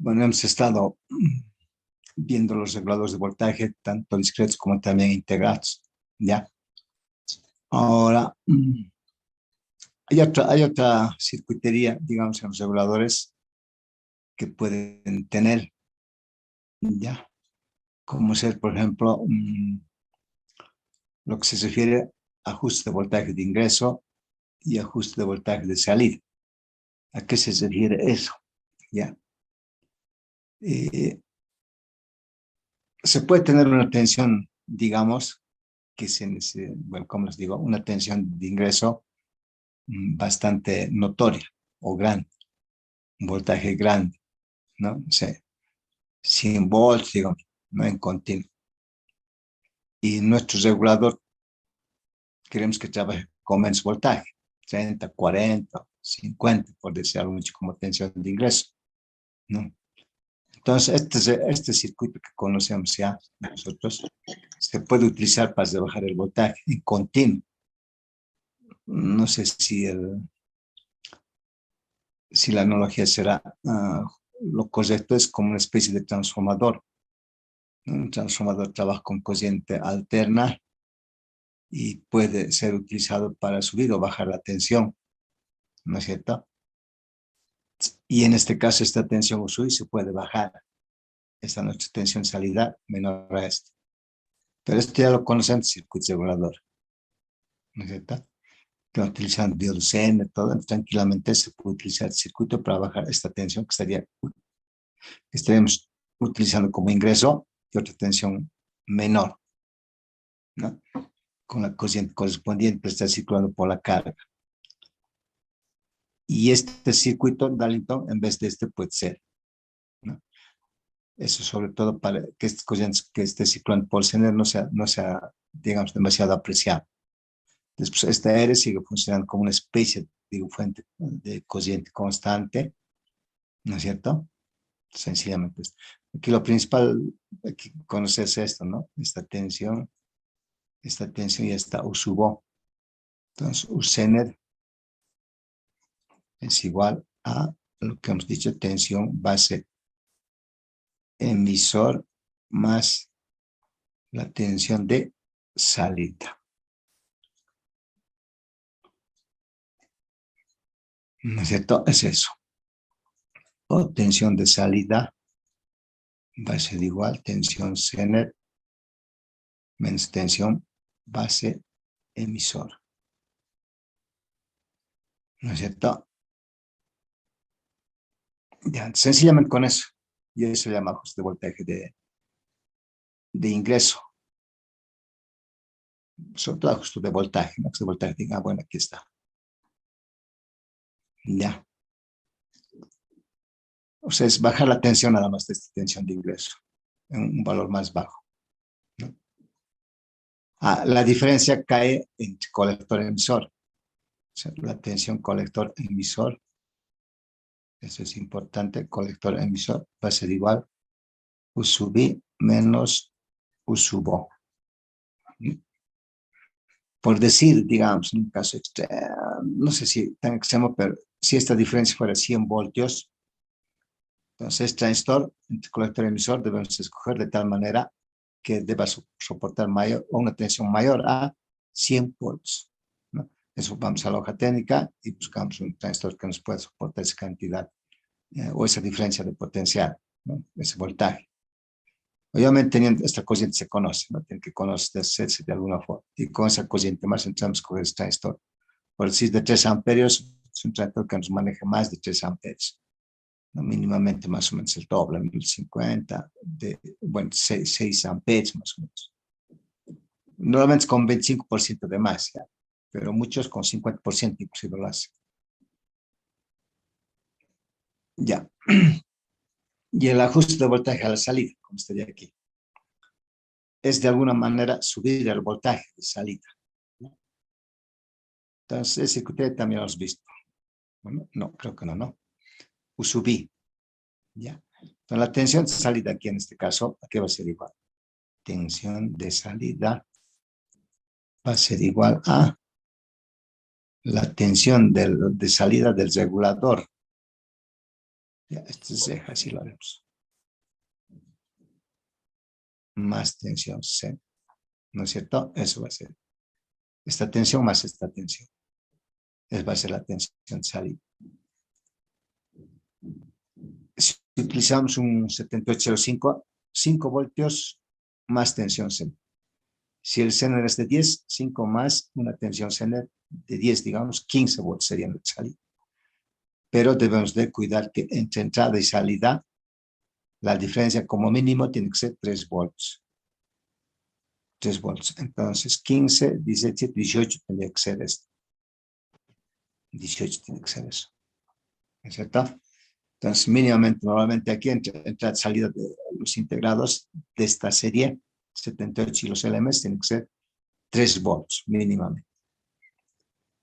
Bueno, hemos estado viendo los reguladores de voltaje, tanto discretos como también integrados, ¿ya? Ahora, hay otra circuitería, digamos, en los reguladores que pueden tener, ¿ya? Como ser, por ejemplo, lo que se refiere a ajuste de voltaje de ingreso y ajuste de voltaje de salida. ¿A qué se refiere eso? ¿Ya? Se puede tener una tensión, digamos, bueno, como les digo, una tensión de ingreso bastante notoria o grande, un voltaje grande, ¿no? O sea, 100 volts, digamos, ¿no? En continuo. Y nuestro regulador queremos que trabaje con menos voltaje, 30, 40, 50, por decir algo mucho, como tensión de ingreso, ¿no? Entonces, este circuito que conocemos ya nosotros se puede utilizar para bajar el voltaje en continuo. No sé si la analogía será lo correcto, es como una especie de transformador. Un transformador trabaja con corriente alterna y puede ser utilizado para subir o bajar la tensión, ¿no es cierto? Y en este caso esta tensión o subir se puede bajar. Esta nuestra tensión salida menor a esta. Pero esto ya lo conocen circuito regulador, ¿no es cierto? Que utilizando diodos N, todo, tranquilamente se puede utilizar el circuito para bajar esta tensión que estaríamos utilizando como ingreso y otra tensión menor, ¿no? Con la corriente correspondiente está circulando por la carga. Y este circuito Darlington, en vez de este, puede ser, ¿no? Eso sobre todo para que estas corrientes que esté circulando por el sender no sea, digamos, demasiado apreciado. Después, esta aire sigue funcionando como una especie de fuente de corriente constante, ¿no es cierto? Sencillamente. Aquí lo principal, aquí conoces esto, ¿no? Esta tensión y esta U sub O. Entonces, U zener es igual a lo que hemos dicho, tensión base emisor más la tensión de salida. ¿No es cierto? Es eso. O tensión de salida va a ser igual tensión zener menos tensión base emisor. ¿No es cierto? Ya, sencillamente con eso. Y eso se llama ajuste de voltaje de ingreso. Sobre todo ajuste de voltaje. ¿No? Ajuste de voltaje, diga, bueno, aquí está. Ya. O sea, es bajar la tensión nada más de esta tensión de ingreso. En un valor más bajo, ¿no? La diferencia cae entre colector-emisor. O sea, la tensión colector-emisor, eso es importante, colector-emisor va a ser igual U sub I menos U sub O. Por decir, digamos, en un caso extremo, no sé si tan extremo, pero si esta diferencia fuera 100 voltios, entonces transistor entre colector y emisor debemos escoger de tal manera que deba soportar una tensión mayor a 100 volts, ¿no? Eso vamos a la hoja técnica y buscamos un transistor que nos pueda soportar esa cantidad o esa diferencia de potencial, ¿no? Ese voltaje. Obviamente teniendo esta corriente se conoce, ¿no? Tiene que conocerse de alguna forma. Y con esa corriente más entramos con el transistor. Por decir de 3 amperios, es un transistor que nos maneja más de 3 amperios. ¿No? Mínimamente más o menos el doble, 1050, bueno, 6 amperios más o menos. Normalmente con 25% de más, ¿ya? Pero muchos con 50% inclusive lo hacen. Ya. Y el ajuste de voltaje a la salida, como estaría aquí, es de alguna manera subir el voltaje de salida, ¿no? Entonces, ese que ustedes también lo has visto. Bueno, no, creo que no, ¿no? U sub I, ¿ya? Entonces, la tensión de salida aquí en este caso, ¿a qué va a ser igual? Tensión de salida va a ser igual a la tensión de salida del regulador Ya, este es Z, así lo haremos. Más tensión C, ¿no es cierto? Eso va a ser esta tensión más esta tensión. Esa va a ser la tensión salida. Si utilizamos un 7805, 5 voltios más tensión C. Si el Zener es de 10, 5 más una tensión Zener de 10, digamos, 15 volts serían el salida. Pero debemos de cuidar que entre entrada y salida, la diferencia como mínimo tiene que ser 3 volts. 3 volts. Entonces, 15, 17, 18 tendría que ser esto. 18 tiene que ser eso. ¿No es cierto? Entonces, mínimamente, normalmente aquí entrada y salida de los integrados de esta serie, 78 y los LMS, tienen que ser 3 volts mínimamente.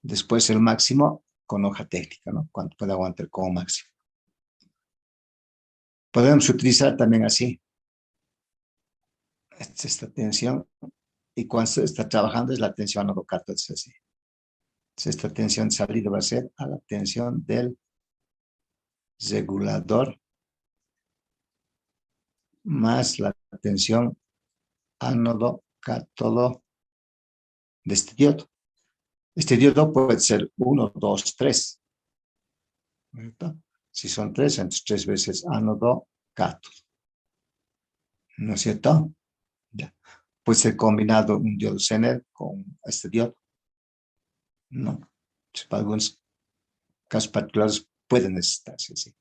Después el máximo con hoja técnica, ¿no? Cuánto puede aguantar como máximo. Podemos utilizar también así. Esta tensión. Y cuando se está trabajando es la tensión anodo-cátodo, es así. Entonces, esta tensión salida va a ser a la tensión del regulador más la tensión ánodo-cátodo de este diodo. Este diodo puede ser 1, 2, 3. ¿Verdad? Si son 3, entonces 3 veces ánodo-cátodo. ¿No es cierto? Ya. Puede ser combinado un diodo Zener con este diodo. No. Para algunos casos particulares pueden necesitarse así.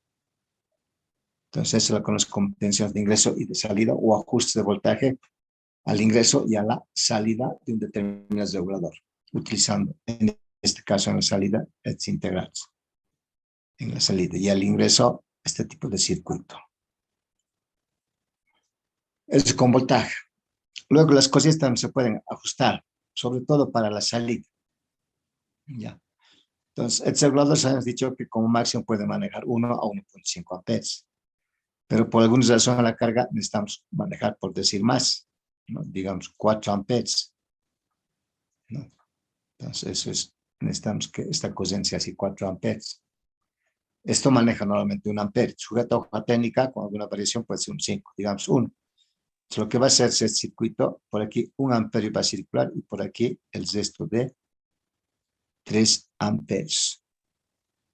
Entonces, eso lo conozco como tensiones de ingreso y de salida o ajustes de voltaje al ingreso y a la salida de un determinado regulador, utilizando en este caso en la salida Hertz integrales. En la salida y al ingreso este tipo de circuito. Es con voltaje. Luego las cosas también se pueden ajustar, sobre todo para la salida. Ya. Entonces, el regulador se ha dicho que como máximo puede manejar 1 a 1.5 amperes. Pero por alguna razón a la carga necesitamos manejar, por decir más, ¿no? Digamos 4 amperes. ¿No? Entonces, eso es, necesitamos que esta corriente sea así 4 amperes. Esto maneja normalmente 1 ampere. Sujeto a hoja técnica, con alguna variación puede ser un 5, digamos 1. Entonces, lo que va a hacer es el circuito, por aquí 1 amperio va a circular y por aquí el resto de 3 amperes.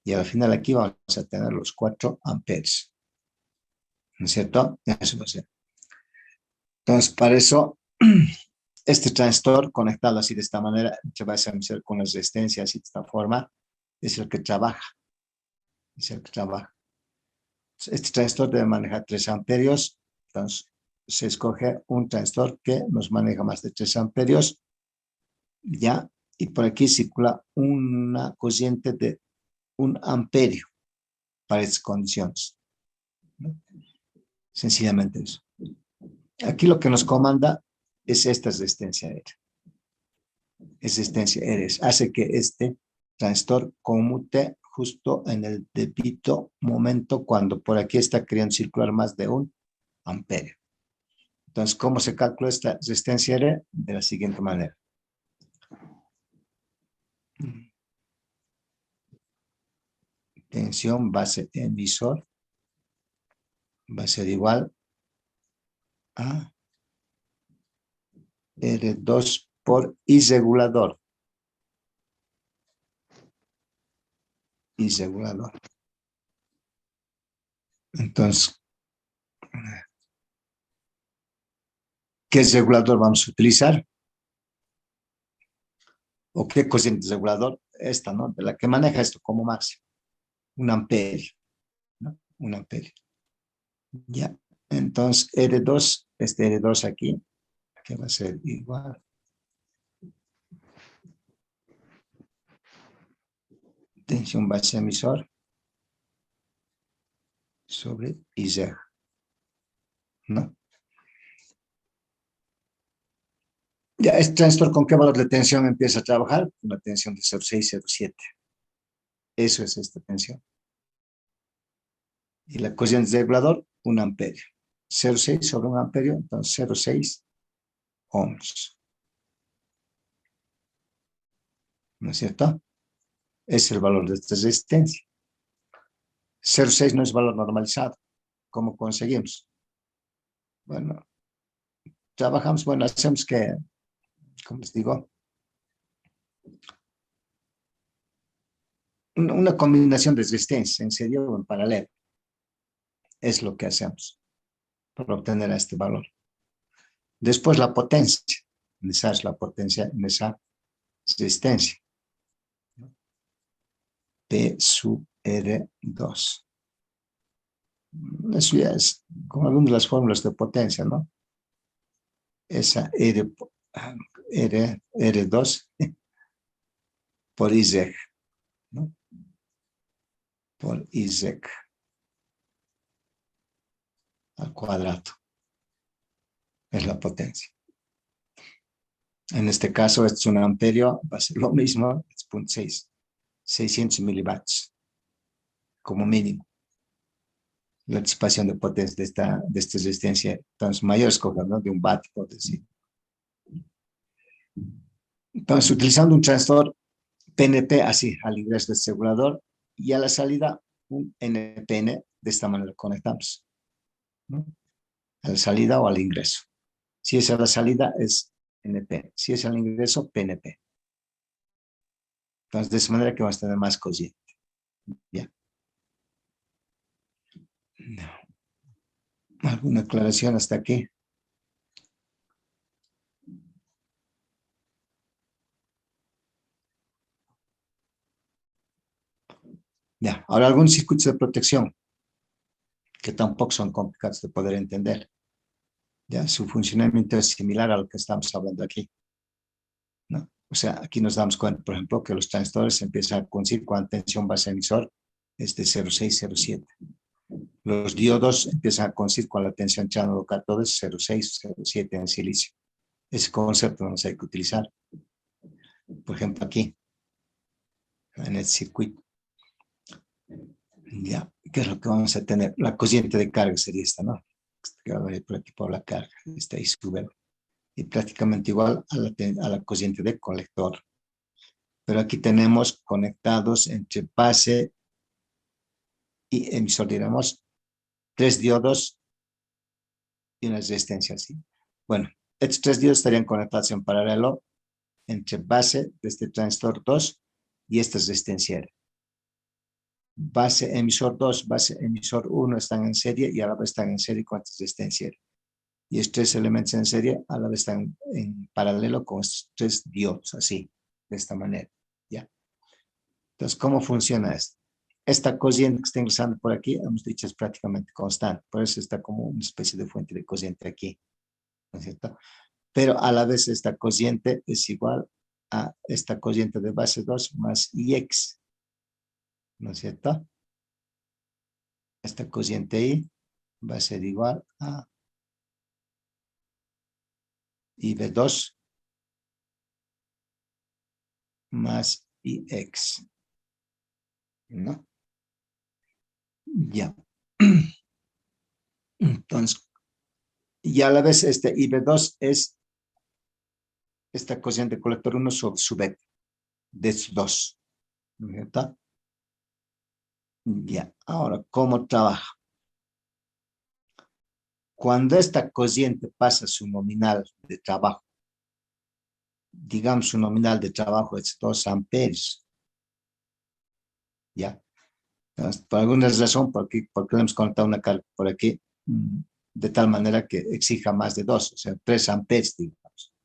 Y al final aquí vamos a tener los 4 amperes. ¿No es cierto? Eso va a ser. Entonces, para eso, este transistor conectado así de esta manera, se va a hacer con la resistencia así de esta forma, es el que trabaja. Es el que trabaja. Este transistor debe manejar 3 amperios, entonces se escoge un transistor que nos maneja más de 3 amperios, ya, y por aquí circula una corriente de 1 amperio para estas condiciones, ¿no? Sencillamente eso. Aquí lo que nos comanda es esta resistencia R. Resistencia R hace que este transistor conmute justo en el debido momento cuando por aquí está queriendo circular más de 1 amperio. Entonces, ¿cómo se calcula esta resistencia R? De la siguiente manera. Tensión base emisor va a ser igual a R2 por I regulador. I regulador. Entonces, ¿qué regulador vamos a utilizar? ¿O qué corriente regulador? Esta, ¿no? De la que maneja esto como máximo. 1 amperio, ¿no? 1 amperio. Ya. Entonces, R2, este R2 aquí, que va a ser igual. Tensión base emisor sobre IZ, ¿no? Ya, este transistor, ¿con qué valor de tensión empieza a trabajar? Una tensión de 0,6, 0,7. Eso es esta tensión. Y la corriente de regulador, 1 amperio. 0,6 sobre 1 amperio, entonces 0,6 ohms. ¿No es cierto? Es el valor de esta resistencia. 0,6 no es valor normalizado. ¿Cómo conseguimos? Bueno, trabajamos, bueno, hacemos que, como les digo, una combinación de resistencia en serio o en paralelo. Es lo que hacemos para obtener este valor. Después la potencia. Esa es la potencia en esa resistencia. P sub R2. Eso ya es como algunas de las fórmulas de potencia, ¿no? Esa R2 por IZ, ¿no? Por IZ al cuadrado. Es la potencia. En este caso, es un amperio, va a ser lo mismo, es 0.6, 600 milivatios, como mínimo. La disipación de potencia de esta resistencia, entonces mayores cosas, ¿no? De un vatio, por decir. Entonces, utilizando un transistor PNP así, al ingreso del regulador, y a la salida un NPN, de esta manera conectamos, ¿no? A la salida o al ingreso. Si es a la salida, es NP. Si es al ingreso, PNP. Entonces, de esa manera que vamos a tener más corriente. ¿Ya? ¿Alguna aclaración hasta aquí? Ya. Ahora, algunos circuitos de protección que tampoco son complicados de poder entender. Ya, su funcionamiento es similar a lo que estamos hablando aquí, ¿no? O sea, aquí nos damos cuenta, por ejemplo, que los transistores empiezan a coincidir cuando tensión base emisor es de 0,607. Los diodos empiezan a coincidir con la tensión channel cátodo es 0,607 en silicio. Ese concepto nos hay que utilizar. Por ejemplo, aquí, en el circuito. Ya, ¿qué es lo que vamos a tener? La corriente de carga sería esta, ¿no? Que va a venir por aquí por la carga. Esta ahí sube. Y prácticamente igual a la corriente de colector. Pero aquí tenemos conectados entre base y emisor, digamos, 3 diodos y una resistencia así. Bueno, estos 3 diodos estarían conectados en paralelo entre base de este transistor 2 y esta resistencia R. Base emisor 2, base emisor 1 están en serie y a la vez están en serie con esta resistencia R. Y estos 3 elementos en serie a la vez están en paralelo con estos 3 diodos, así, de esta manera. ¿Ya? Entonces, ¿cómo funciona esto? Esta corriente que está ingresando por aquí, hemos dicho, es prácticamente constante. Por eso está como una especie de fuente de corriente aquí, ¿no es cierto? Pero a la vez esta corriente es igual a esta corriente de base 2 más IX, ¿no es cierto? Esta corriente I va a ser igual a IB2 más IX, ¿no? Ya. Entonces, y a la vez este IB2 es esta corriente colector 1 sobre su beta de 2, ¿no es cierto? Ya, ahora, ¿cómo trabaja? Cuando esta corriente pasa su nominal de trabajo, digamos su nominal de trabajo es 2 amperios, ¿ya? Entonces, por alguna razón, porque le hemos conectado una carga por aquí, de tal manera que exija más de 2, o sea, 3 amperios, digamos.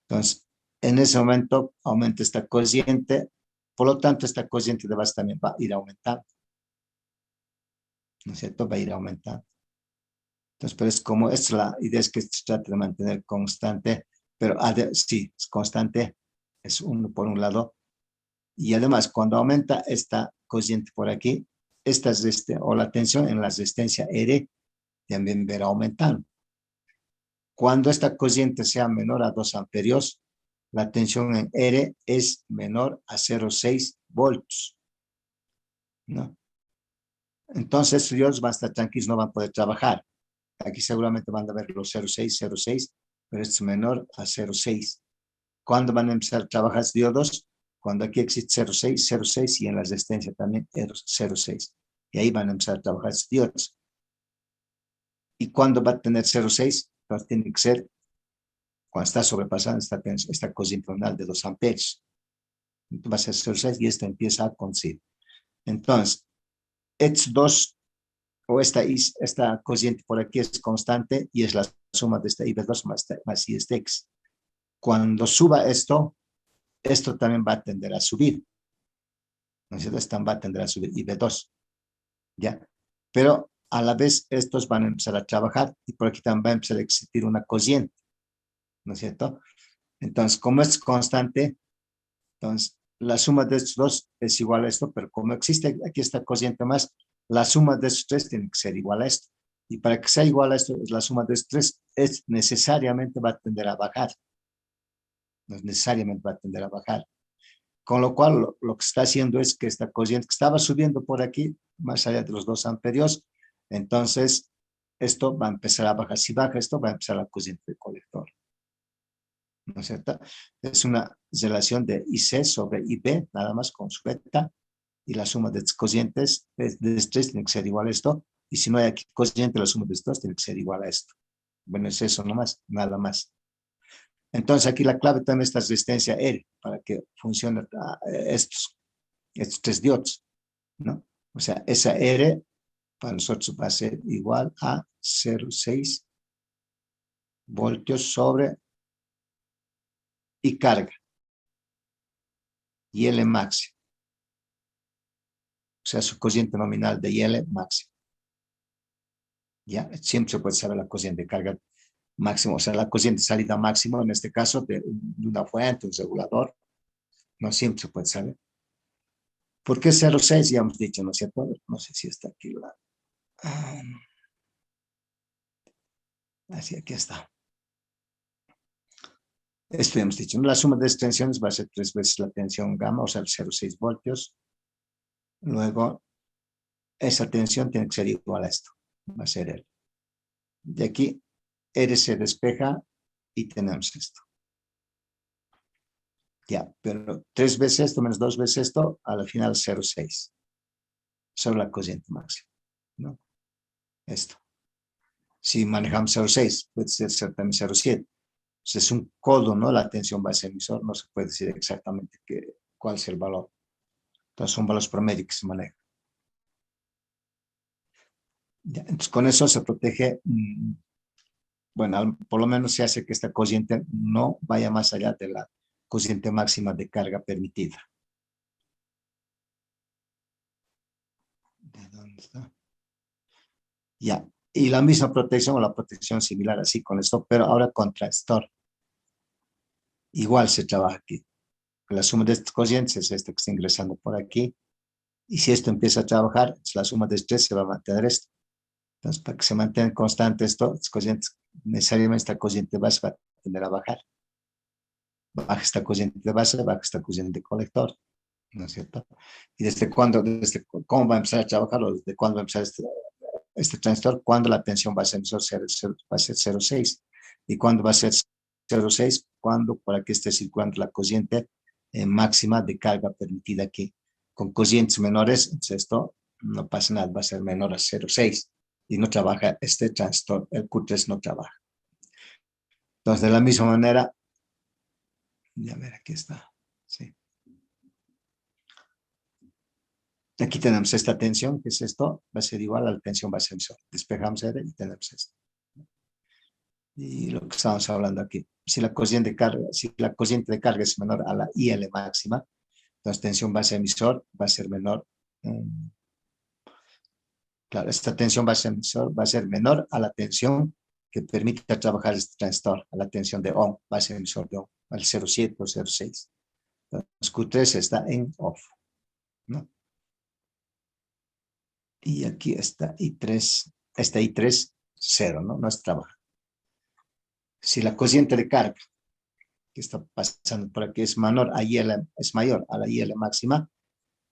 Entonces, en ese momento aumenta esta corriente, por lo tanto, esta corriente de base también va a ir aumentando, ¿no es cierto? Va a ir aumentando. Entonces, pero es como, es la idea es que se trata de mantener constante, pero sí, es constante, es uno por un lado, y además cuando aumenta esta corriente por aquí, o la tensión en la resistencia R también verá aumentando. Cuando esta corriente sea menor a 2 amperios, la tensión en R es menor a 0,6 volts, ¿no? Entonces, estos diodos van a estar tranquilos, no van a poder trabajar. Aquí seguramente van a ver los 0,6, 0,6, pero esto es menor a 0,6. ¿Cuándo van a empezar a trabajar diodos? Cuando aquí existe 0,6, 0,6 y en la resistencia también 0,6. Y ahí van a empezar a trabajar estos diodos. ¿Y cuándo va a tener 0,6? Entonces tiene que ser cuando está sobrepasando esta corriente nominal de 2 amperios. Entonces va a ser 0,6 y esto empieza a coincidir. Entonces, estos dos, o esta corriente por aquí es constante y es la suma de esta IB2 más I este X. Cuando suba esto también va a tender a subir. ¿No es cierto? Esto va a tender a subir IB2. ¿Ya? Pero a la vez estos van a empezar a trabajar y por aquí también va a empezar a existir una corriente. ¿No es cierto? Entonces, como es constante, entonces la suma de estos dos es igual a esto, pero como existe aquí esta corriente más, la suma de estos tres tiene que ser igual a esto. Y para que sea igual a esto, la suma de estos tres necesariamente va a tender a bajar. No necesariamente va a tender a bajar. Con lo cual, lo que está haciendo es que esta corriente que estaba subiendo por aquí, más allá de los 2 amperios, entonces esto va a empezar a bajar. Si baja esto, va a empezar la corriente del colector. ¿No es cierto? Es una relación de IC sobre IB, nada más con su beta, y la suma de corrientes de estrés tiene que ser igual a esto, y si no hay aquí corriente, la suma de estos tiene que ser igual a esto. Bueno, es eso nomás, nada más. Entonces aquí la clave también está resistencia R, para que funcione estos tres diodos, ¿no? O sea, esa R para nosotros va a ser igual a 0,6 voltios sobre y carga, y L máximo. O sea, su cociente nominal de IL máximo. ¿Ya? Siempre se puede saber la cociente de carga máximo, o sea, la cociente de salida máximo, en este caso, de una fuente, un regulador, no siempre se puede saber. ¿Por qué 0,6? Ya hemos dicho, ¿no es cierto? No sé si está aquí la... así, aquí está. Esto ya hemos dicho, ¿no? La suma de extensiones va a ser 3 veces la tensión gamma, o sea, el 0,6 voltios. Luego, esa tensión tiene que ser igual a esto, va a ser L. De aquí, R se despeja y tenemos esto. Ya, pero 3 veces esto menos 2 veces esto, a la final 0,6. Sobre la corriente máxima, ¿no? Esto. Si manejamos 0,6, puede ser también 0,7. Es un codo, ¿no? La tensión base emisor, no se puede decir exactamente cuál es el valor. Entonces son valores promedio que se manejan. Ya, entonces con eso se protege, bueno, por lo menos se hace que esta corriente no vaya más allá de la corriente máxima de carga permitida. ¿De dónde está? Ya, y la misma protección o la protección similar así con esto, pero ahora contra Store. Igual se trabaja aquí. La suma de estas corrientes es esta que está ingresando por aquí. Y si esto empieza a trabajar, la suma de estrés se va a mantener esto. Entonces, para que se mantenga constante esto, las corrientes, necesariamente esta corriente base va a tender a bajar. Baja esta corriente de base, baja esta corriente de colector, ¿no es cierto? ¿Y desde cuándo, desde cómo va a empezar a trabajar o desde cuándo va a empezar este transistor? Cuando la tensión va a ser 0,6. ¿Y cuándo va a ser 0,6? Cuando por aquí esté circulando la corriente máxima de carga permitida aquí. Con corrientes menores, entonces esto no pasa nada, va a ser menor a 0,6 y no trabaja este transistor, el Q3 no trabaja. Entonces, de la misma manera, ya ver, aquí está, sí. Aquí tenemos esta tensión, que es esto, va a ser igual a la tensión base emisor. Despejamos R y tenemos esto. Y lo que estamos hablando aquí, si la corriente de carga es menor a la IL máxima, entonces tensión base emisor va a ser menor. Claro, esta tensión base emisor va a ser menor a la tensión que permite trabajar este transistor, a la tensión de ohm, base emisor de ohm, al 0,7 o 0,6. Entonces Q3 está en off, ¿no? Y aquí está I3, 0, ¿no? No es trabajo. Si la corriente de carga que está pasando por aquí es mayor a la IL máxima,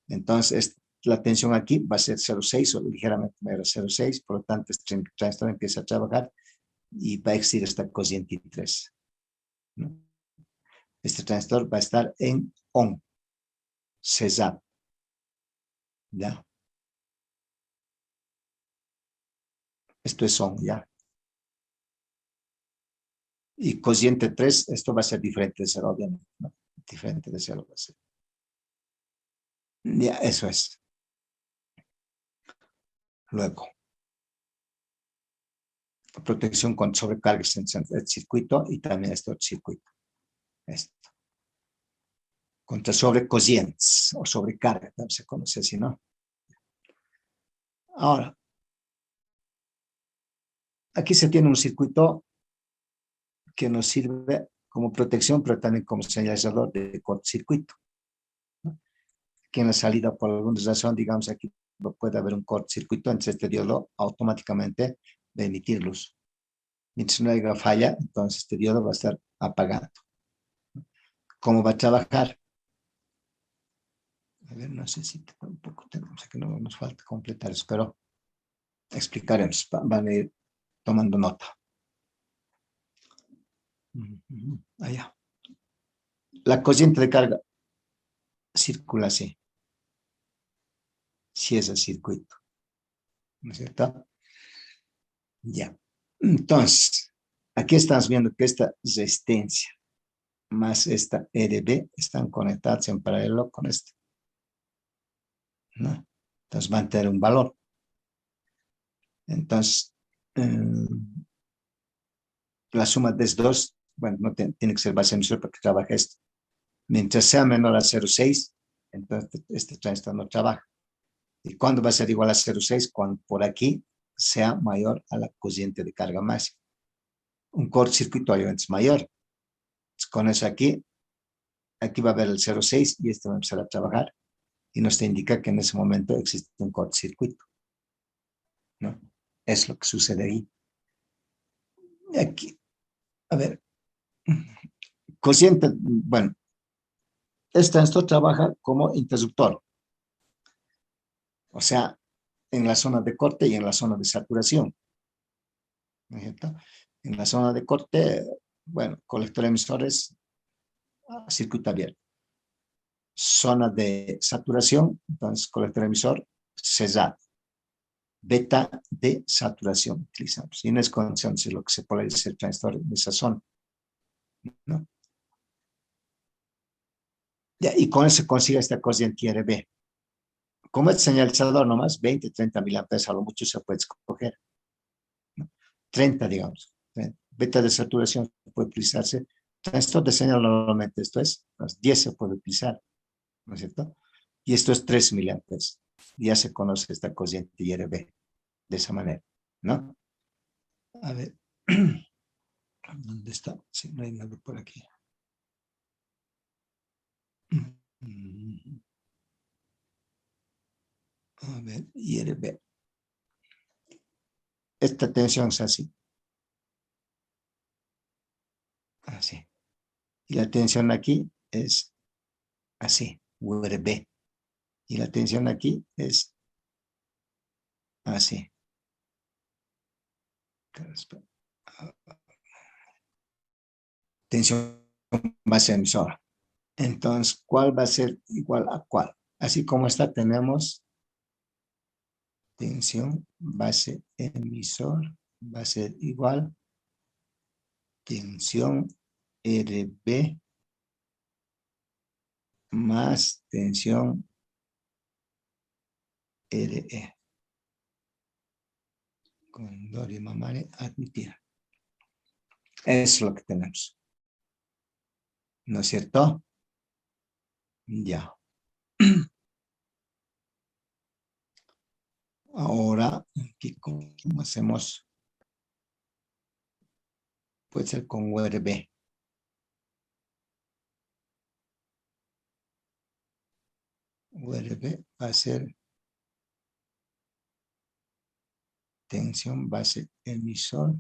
entonces la tensión aquí va a ser 0,6 o ligeramente mayor a 0,6, por lo tanto este transistor empieza a trabajar y va a existir esta corriente I3, ¿no? Este transistor va a estar en ON, cesado, ¿ya? Esto es ohm, ¿ya? Y cociente 3, esto va a ser diferente de 0, obviamente, ¿no? Diferente de 0 va a ser. Ya, eso es. Luego, protección contra sobrecargas en el circuito y también este otro circuito. Esto. Contra sobrecocientes o sobrecarga, se conoce así, ¿no? Ahora, aquí se tiene un circuito que nos sirve como protección, pero también como señalizador de cortocircuito, ¿no? Que en la salida, por alguna razón, digamos, aquí puede haber un cortocircuito, entonces este diodo automáticamente va a emitir luz. Mientras no haya falla, entonces este diodo va a estar apagando. ¿Cómo va a trabajar? A ver, no sé si un poco tenemos que no nos falta completar eso, pero explicaremos, van a ir tomando nota. Allá. La corriente de carga circula así, si es el circuito, ¿no es cierto? Ya. Entonces, aquí estás viendo que esta resistencia más esta RB están conectadas en paralelo con esto, ¿no? Entonces van a tener un valor. Entonces, la suma de estos dos, bueno, no tiene que ser base emisor para que trabaje esto. Mientras sea menor a 0,6, entonces este transistor no trabaja. ¿Y cuándo va a ser igual a 0,6? Cuando por aquí sea mayor a la corriente de carga máxima. Un cortocircuito obviamente es mayor. Entonces, con eso aquí va a haber el 0,6 y esto va a empezar a trabajar. Y nos indica que en ese momento existe un cortocircuito, ¿no? Es lo que sucede ahí. Aquí, a ver, cociente, bueno, esto trabaja como interruptor, o sea, en la zona de corte y en la zona de saturación, ¿no es cierto? En la zona de corte, bueno, colector emisores, circuito abierto. Zona de saturación, entonces colector emisor, cerrado. Beta de saturación utilizamos. Y en esa condición es lo que se polariza el transistor en esa zona, ¿no? Ya, y con eso consigue esta corriente IRB. Como es señalizador nomás, 20, 30 miliamperes a lo mucho se puede escoger, ¿no? 30, digamos. Beta de saturación puede utilizarse. Transistor de señal normalmente esto es, 10 se puede utilizar, ¿no es cierto? Y esto es 3 miliamperes. Ya se conoce esta corriente IRB de esa manera, ¿no? A ver, ¿dónde está? Sí, no hay nada por aquí. A ver, IRB. Esta tensión es así. Así. Y la tensión aquí es así, URB. Y la tensión aquí es así. Tensión base emisora. Entonces, ¿cuál va a ser igual a cuál? Así como esta tenemos tensión base emisor, va a ser igual tensión RB más tensión RE. Con Doria Mamare admitida. Es lo que tenemos. ¿No es cierto? Ya. Ahora, aquí ¿cómo hacemos? Puede ser con URB. URB va a ser tensión base emisor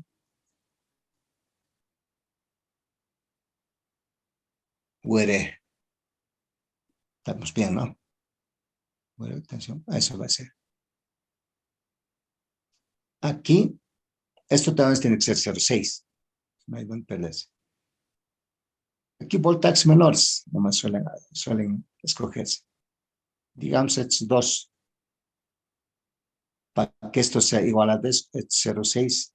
URE. Estamos bien, ¿no? URE, tensión, eso va a ser. Aquí, esto también tiene que ser 0,6. No hay buen perderse. Aquí voltajes menores, nomás suelen escogerse. Digamos, es 2. Para que esto sea igual a 0,6,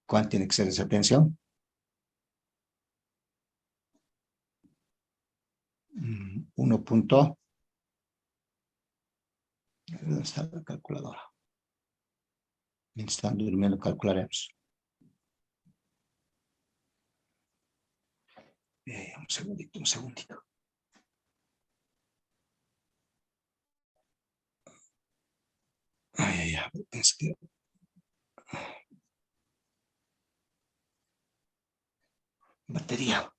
¿cuánto tiene que ser esa tensión? 1 punto. ¿Dónde está la calculadora? Mientras están durmiendo, calcularemos. Un segundito, un segundito. Ay, es que... Batería.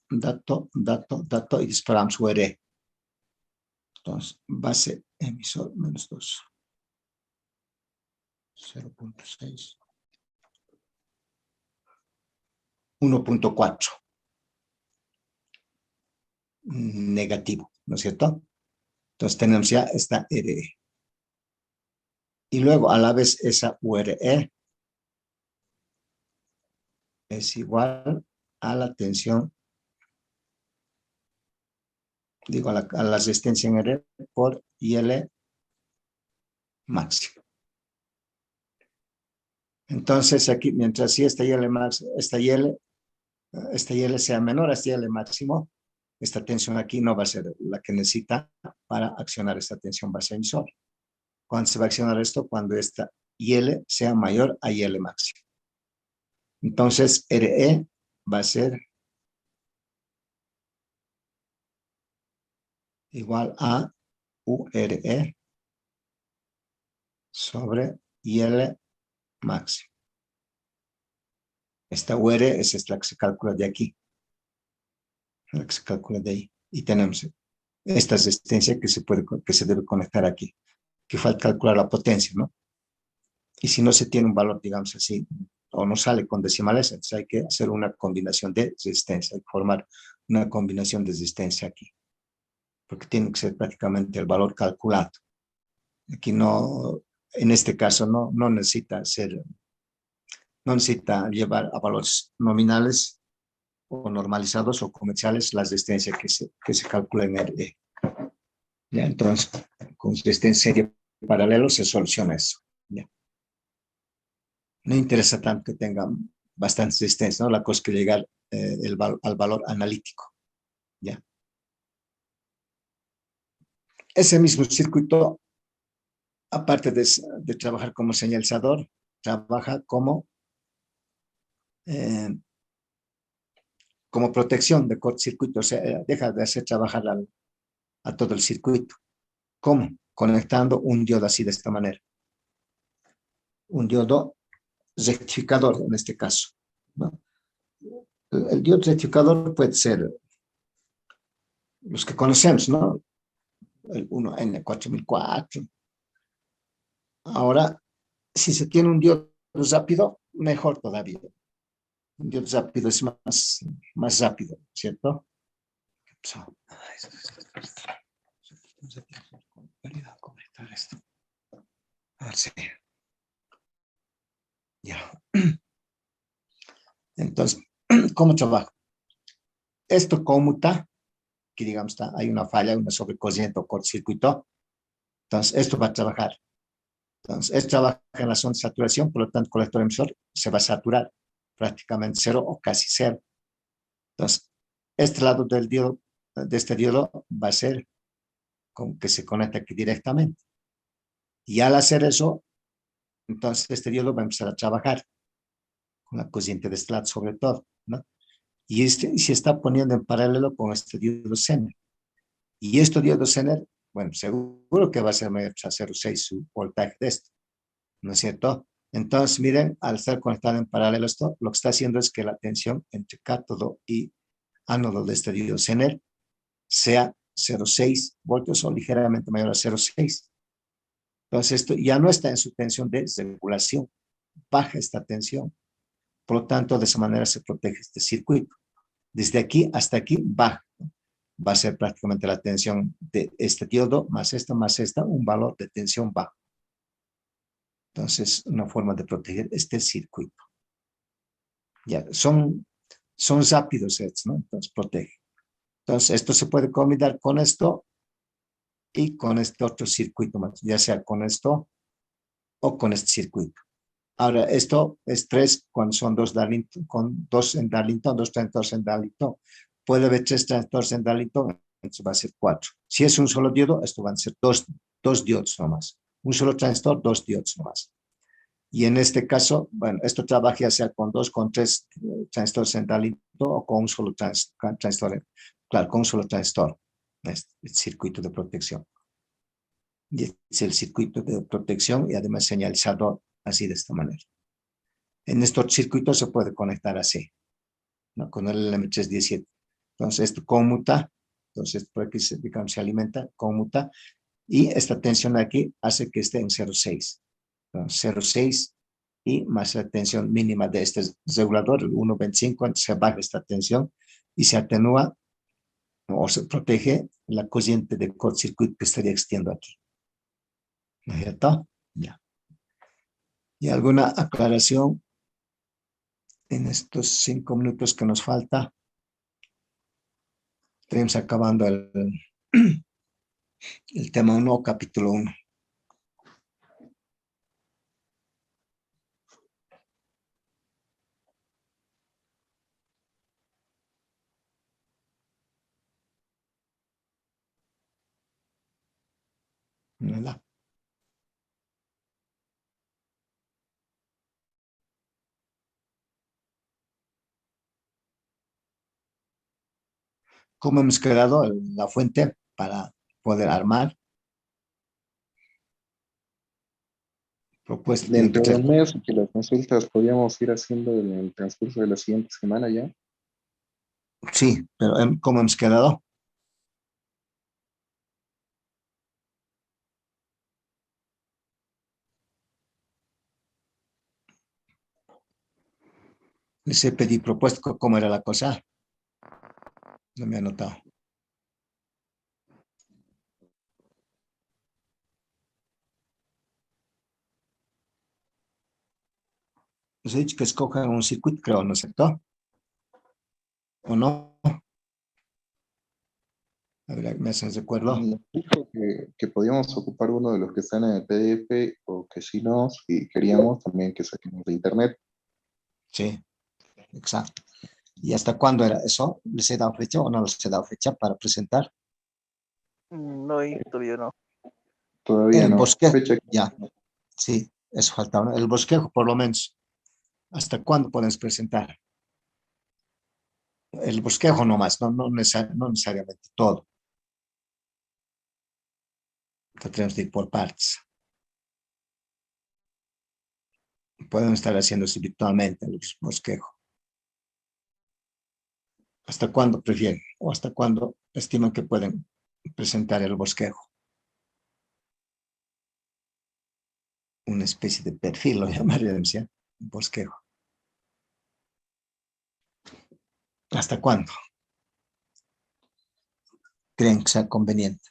Dato y disparamos UR. Entonces, base emisor menos 2. 0.6. 1.4. Negativo, ¿no es cierto? Entonces tenemos ya esta RE. Y luego a la vez esa URE es igual a la tensión, digo, a la resistencia en R por IL máximo. Entonces aquí, mientras si esta IL sea menor a esta IL máximo, esta tensión aquí no va a ser la que necesita para accionar esta tensión base emisor. ¿Cuándo se va a accionar esto? Cuando esta IL sea mayor a IL máximo. Entonces RE va a ser igual a URE sobre IL máximo. Esta UR es la que se calcula de aquí, la que se calcula de ahí. Y tenemos esta resistencia que se debe conectar aquí. Que falta calcular la potencia, ¿no? Y si no se tiene un valor, digamos así, o no sale con decimales, entonces hay que hacer una combinación de resistencia, hay que formar una combinación de resistencia aquí, porque tiene que ser prácticamente el valor calculado. Aquí no, en este caso no necesita llevar a valores nominales o normalizados o comerciales las resistencias que se calculan en RE. ¿Ya? Entonces, con resistencia serie paralelo se soluciona eso. ¿Ya? No interesa tanto que tengan bastante resistencia, ¿no? La cosa es que llegar al valor analítico. ¿Ya? Ese mismo circuito, aparte de trabajar como señalizador, trabaja como protección de cortocircuito, o sea, deja de hacer trabajar a todo el circuito. ¿Cómo? Conectando un diodo así de esta manera. Un diodo rectificador en este caso, ¿no? El diodo rectificador puede ser los que conocemos, ¿no? El 1N4004. Ahora, si se tiene un diodo rápido, mejor todavía. Un diodo rápido es más rápido, ¿cierto? Conectar esto. A ver si. Ya. Entonces, ¿cómo trabajo? Esto conmuta, que digamos hay una falla, una sobrecorriente o cortocircuito. Entonces, esto va a trabajar. Entonces, esto trabaja en la zona de saturación, por lo tanto, el colector emisor se va a saturar prácticamente cero o casi cero. Entonces, este lado del diodo, de este diodo va a ser con que se conecta aquí directamente. Y al hacer eso, entonces este diodo va a empezar a trabajar con la corriente de este lado sobre todo, ¿no? Y se está poniendo en paralelo con este diodo Zener. Y este diodo Zener, bueno, seguro que va a ser mayor a 0,6 su voltaje de esto, ¿no es cierto? Entonces, miren, al estar conectado en paralelo esto, lo que está haciendo es que la tensión entre cátodo y ánodo de este diodo Zener sea 0,6 voltios o ligeramente mayor a 0,6. Entonces, esto ya no está en su tensión de regulación, baja esta tensión. Por lo tanto, de esa manera se protege este circuito. Desde aquí hasta aquí baja. Va a ser prácticamente la tensión de este diodo más esta, un valor de tensión bajo. Entonces, una forma de proteger este circuito. Ya, son rápidos estos, ¿no? Entonces, protege. Entonces, esto se puede combinar con esto y con este otro circuito más, ya sea con esto o con este circuito. Ahora, esto es 3 cuando son 2 Darlington, con 2 en Darlington, 2 transistores en Darlington. Puede haber 3 transistores en Darlington, entonces va a ser 4. Si es un solo diodo, esto van a ser dos diodos nomás. Un solo transistor, 2 diodos nomás. Y en este caso, bueno, esto trabaja ya sea con 2, con 3 transistores en Darlington o con un solo transistor. Claro, con un solo transistor. Es el circuito de protección. Y es el circuito de protección y además señalizador así de esta manera. En estos circuitos se puede conectar así, ¿no? Con el LM317. Entonces esto conmuta, entonces por aquí digamos, se alimenta, conmuta, y esta tensión aquí hace que esté en 0,6. 0,6 y más la tensión mínima de este regulador, el 1,25, se baja esta tensión y se atenúa o se protege la corriente de cortocircuito que estaría existiendo aquí. ¿No es cierto? Ya. ¿Y alguna aclaración en estos 5 minutos que nos falta? Estamos acabando el tema 1, capítulo 1. ¿Verdad? ¿Cómo hemos creado la fuente para poder armar? Propuesta tiene que Dentro ser, del mes, que las consultas podríamos ir haciendo en el transcurso de la siguiente semana ya. sí, pero ¿cómo hemos quedado? Les he pedido propuesta, ¿cómo era la cosa? No me ha notado. Les he dicho que escojan un circuito, creo, ¿no es cierto? ¿O no? A ver, me hacen recuerdo. Nos dijo que podíamos ocupar uno de los que están en el PDF o que si no, si queríamos también que saquemos de internet. Sí, exacto. ¿Y hasta cuándo era eso? ¿Les he dado fecha o no les he dado fecha para presentar? No, ahí todavía no. Todavía El no. bosquejo, Fecha. ya, sí, eso faltaba, ¿no? El bosquejo, por lo menos. ¿Hasta cuándo podemos presentar? El bosquejo nomás, no necesariamente todo. Tenemos que ir por partes. Podemos estar haciéndose virtualmente el bosquejo. ¿Hasta cuándo prefieren? ¿O hasta cuándo estiman que pueden presentar el bosquejo? Una especie de perfil, lo llamaríamos, ¿ya? Bosquejo. ¿Hasta cuándo creen que sea conveniente?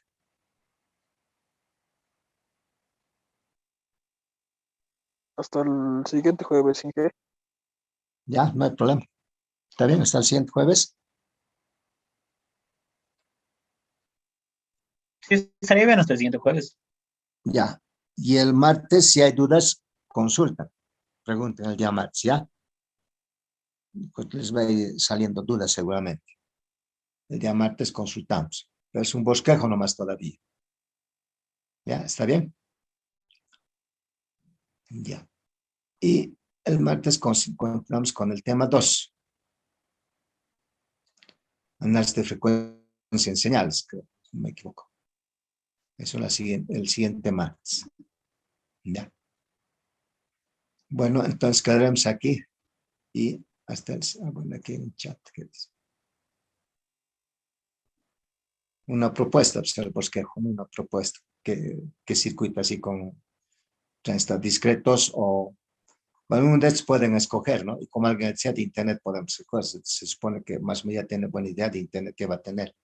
Hasta el siguiente jueves, ¿sí? Ya, no hay problema. ¿Está bien? ¿Hasta el siguiente jueves? Sí, estaría bien hasta el siguiente jueves. Ya. Y el martes, si hay dudas, consultan. Pregunten el día martes, ¿ya? Pues les va a ir saliendo dudas seguramente. El día martes consultamos. Pero es un bosquejo nomás todavía. ¿Ya? ¿Está bien? Ya. Y el martes continuamos con el tema 2. Análisis de frecuencia en señales, creo, si no me equivoco. Eso es el siguiente martes. Ya. Bueno, entonces quedaremos aquí y hasta bueno, aquí hay un chat que dice. Una propuesta, pues el bosquejo, ¿no? Una propuesta que circuita así con transistores discretos o bueno, un de estos pueden escoger, ¿no? Y como alguien decía de Internet podemos escoger, se supone que más o menos ya tiene buena idea de Internet que va a tener.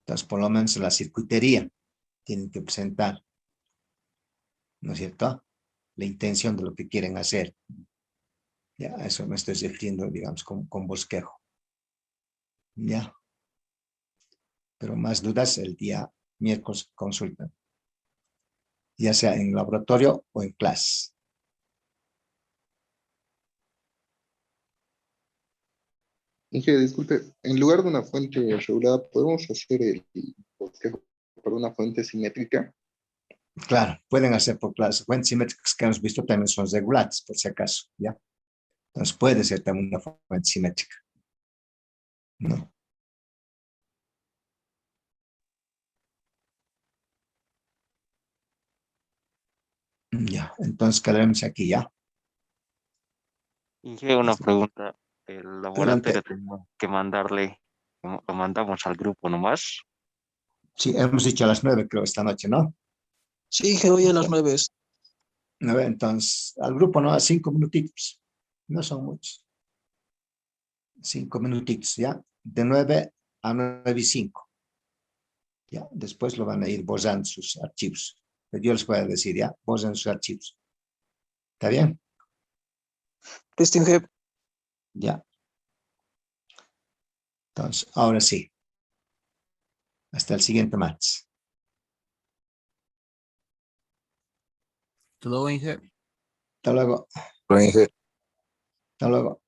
Entonces, por lo menos la circuitería tienen que presentar, ¿no es cierto? la intención de lo que quieren hacer. Ya, a eso me estoy refiriendo, digamos, con bosquejo. Ya. Pero más dudas el día miércoles consultan. Ya sea en laboratorio o en clase. Inge, disculpe, en lugar de una fuente regulada, ¿podemos hacer el bosquejo por una fuente simétrica? Claro, pueden hacer por clase. Fuentes simétricas que hemos visto también son regulares, por si acaso, ¿ya? Entonces puede ser también una fuente simétrica, ¿no? Ya, entonces quedaremos aquí, ¿ya? Y una pregunta, ¿el Adelante. laboratorio tenemos que mandarle, lo mandamos al grupo nomás? Sí, hemos dicho a las 9, creo, esta noche, ¿no? Sí, Inge, hoy a las 9. 9, entonces, al grupo, ¿no? A 5 minutitos. No son muchos. 5 minutitos, ¿ya? De 9 a 9:05. Ya, después lo van a ir borrando sus archivos. Pero yo les voy a decir, ya, borren sus archivos. ¿Está bien? Listo, Inge. Ya. Entonces, ahora sí. Hasta el siguiente martes. Hasta luego, Inge. Hasta luego. Hola, Inge. Hasta luego.